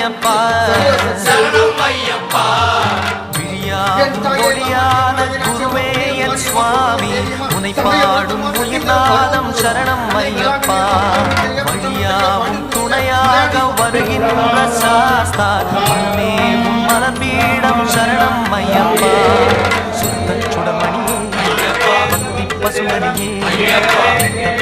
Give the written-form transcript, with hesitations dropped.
ஐயப்பா சரணம் ஐயப்பா ஒளியான குருவே என் சுவாமி உனை பாடும் உயிர்நாதம் சரணம் ஐயப்பா வழியாவும் துணையாக வருகின்ற சாஸ்தா உன்னே உன் மலர்பீடம் சரணம் ஐயப்பா சுத்த சுடமணியே பக்தி பசுமணியே